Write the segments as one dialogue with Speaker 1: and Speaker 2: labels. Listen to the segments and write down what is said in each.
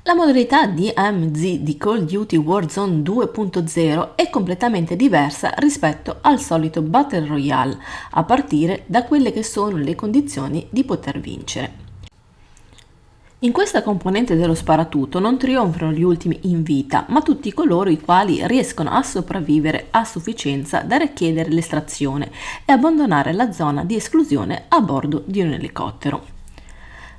Speaker 1: La modalità DMZ di Call of Duty Warzone 2.0 è completamente diversa rispetto al solito Battle Royale, a partire da quelle che sono le condizioni di poter vincere. In questa componente dello sparatutto non trionfano gli ultimi in vita, ma tutti coloro i quali riescono a sopravvivere a sufficienza da richiedere l'estrazione e abbandonare la zona di esclusione a bordo di un elicottero.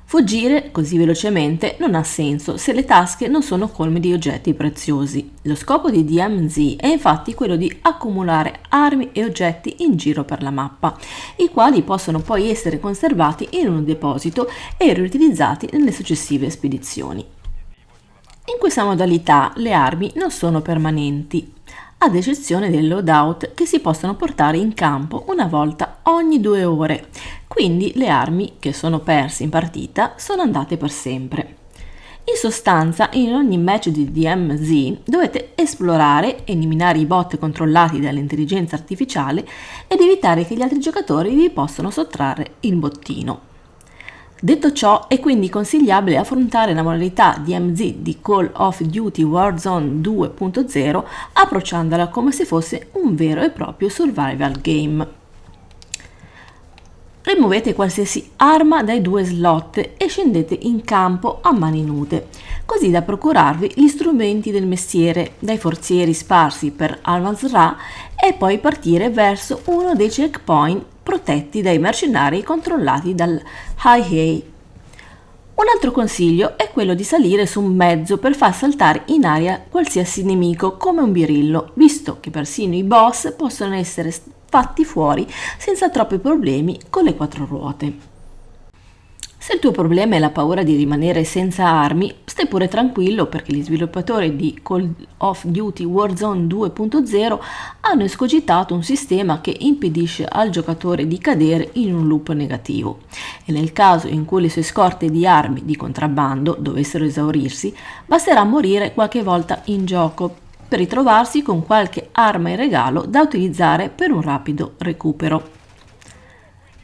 Speaker 1: Fuggire così velocemente non ha senso se le tasche non sono colme di oggetti preziosi. Lo scopo di DMZ è infatti quello di accumulare armi e oggetti in giro per la mappa, i quali possono poi essere conservati in un deposito e riutilizzati nelle successive spedizioni. In questa modalità le armi non sono permanenti, ad eccezione del loadout che si possono portare in campo una volta ogni 2 ore, quindi le armi che sono perse in partita sono andate per sempre. In sostanza, in ogni match di DMZ dovete esplorare, eliminare i bot controllati dall'intelligenza artificiale ed evitare che gli altri giocatori vi possano sottrarre il bottino. Detto ciò, è quindi consigliabile affrontare la modalità DMZ di Call of Duty Warzone 2.0 approcciandola come se fosse un vero e proprio survival game. Rimuovete qualsiasi arma dai 2 slot e scendete in campo a mani nude, così da procurarvi gli strumenti del mestiere dai forzieri sparsi per Al-Mazrah e poi partire verso uno dei checkpoint protetti dai mercenari controllati dal IA. Un altro consiglio è quello di salire su un mezzo per far saltare in aria qualsiasi nemico come un birillo, visto che persino i boss possono essere fatti fuori senza troppi problemi con le 4 ruote. Se il tuo problema è la paura di rimanere senza armi, stai pure tranquillo perché gli sviluppatori di Call of Duty Warzone 2.0 hanno escogitato un sistema che impedisce al giocatore di cadere in un loop negativo e nel caso in cui le sue scorte di armi di contrabbando dovessero esaurirsi, basterà morire qualche volta in gioco per ritrovarsi con qualche arma in regalo da utilizzare per un rapido recupero.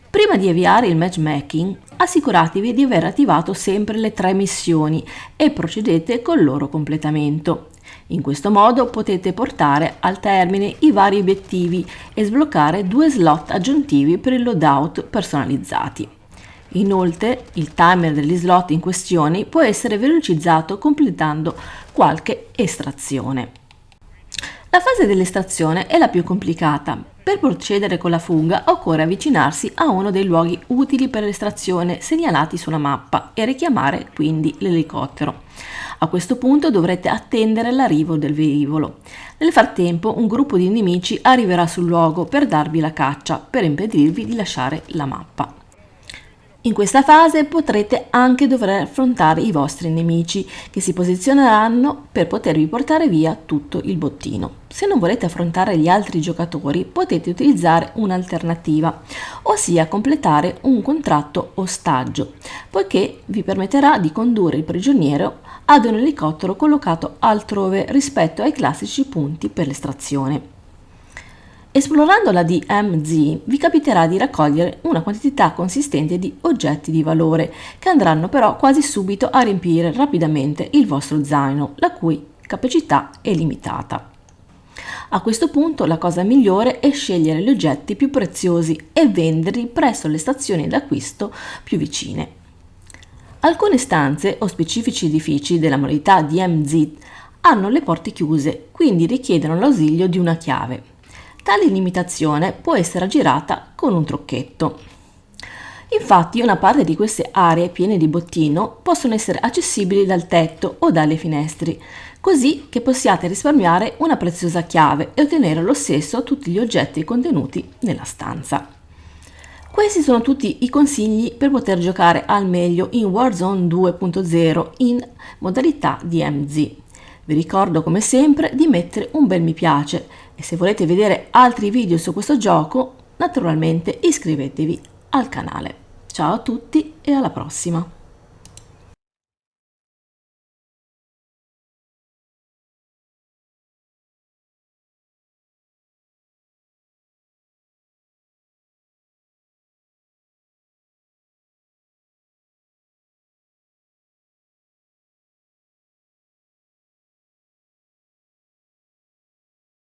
Speaker 1: Prima di avviare il matchmaking, assicuratevi di aver attivato sempre le 3 missioni e procedete col loro completamento. In questo modo potete portare al termine i vari obiettivi e sbloccare 2 slot aggiuntivi per il loadout personalizzati. Inoltre, il timer degli slot in questione può essere velocizzato completando qualche estrazione. La fase dell'estrazione è la più complicata. Per procedere con la fuga occorre avvicinarsi a uno dei luoghi utili per l'estrazione segnalati sulla mappa e richiamare quindi l'elicottero. A questo punto dovrete attendere l'arrivo del velivolo. Nel frattempo un gruppo di nemici arriverà sul luogo per darvi la caccia, per impedirvi di lasciare la mappa. In questa fase potrete anche dover affrontare i vostri nemici che si posizioneranno per potervi portare via tutto il bottino. Se non volete affrontare gli altri giocatori potete utilizzare un'alternativa, ossia completare un contratto ostaggio, poiché vi permetterà di condurre il prigioniero ad un elicottero collocato altrove rispetto ai classici punti per l'estrazione. Esplorando la DMZ vi capiterà di raccogliere una quantità consistente di oggetti di valore che andranno però quasi subito a riempire rapidamente il vostro zaino, la cui capacità è limitata. A questo punto la cosa migliore è scegliere gli oggetti più preziosi e venderli presso le stazioni d'acquisto più vicine. Alcune stanze o specifici edifici della modalità DMZ hanno le porte chiuse, quindi richiedono l'ausilio di una chiave. Tale limitazione può essere aggirata con un trucchetto. Infatti una parte di queste aree piene di bottino possono essere accessibili dal tetto o dalle finestre, così che possiate risparmiare una preziosa chiave e ottenere lo stesso tutti gli oggetti contenuti nella stanza. Questi sono tutti i consigli per poter giocare al meglio in Warzone 2.0 in modalità DMZ. Vi ricordo come sempre di mettere un bel mi piace e se volete vedere altri video su questo gioco, naturalmente iscrivetevi al canale. Ciao a tutti e alla prossima!